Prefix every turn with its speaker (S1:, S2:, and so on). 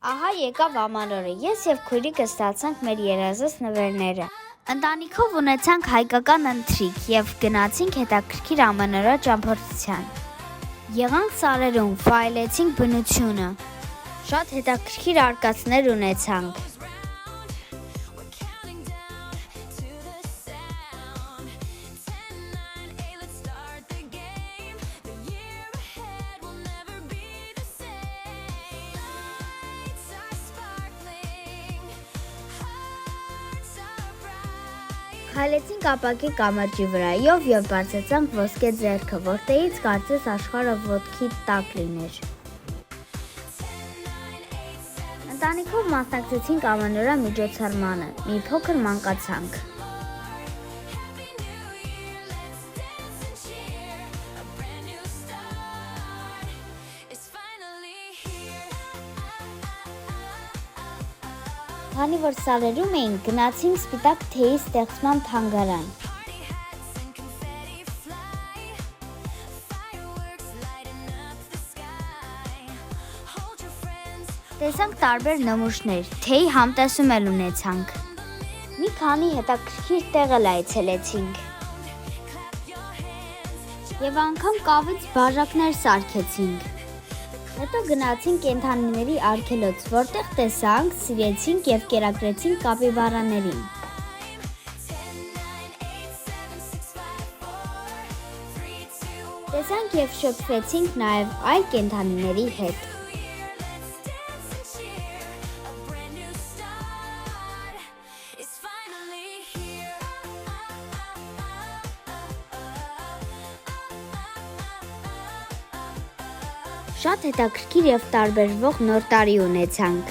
S1: Ահա եկավ ամանորը, ես և քույրիկս ստացանք մեր երազած նվերները։ Ընտանիքով ունեցանք հայկական ընթրիք և գնացինք հետաքրքիր ամանորյա ճամփորդության։ Եղանք սարերում, վայելեցինք բնությունը, շատ հետաքրքիր արկածներ ունեցանք։ Քայլեցինք ապակի կամրջի վրայով և բարձրացանք ոսկե ձեռքը, որտեղից կարծես աշխարհը ոտքի տակ լիներ։ Ընտանիքով մասնակցեցինք ամանորյա միջոցառմանը, մի փոքր մանկացանք։ Քանի որ սարերում էինք, գնացինք սպիտակ թեյի ստեղծման թանգարան։ Տեսանք տարբեր նմուշներ, թեյի համտեսում էլ ունեցանք։ Մի քանի հետաքրքիր տեղ էլ այցելեցինք։ Եվ անգամ կավից բաժակներ սարքեցինք։ Հետո գնացինք կենդանիների արգելոց, որտեղ տեսանք, սիրեցինք և կերակրեցինք կապիբարաներին։ Տեսանք և շփվեցինք նաև այլ կենդանիների հետ։ Շատ հետաքրքիր և տարբերվող նոր տարի ունեցանք։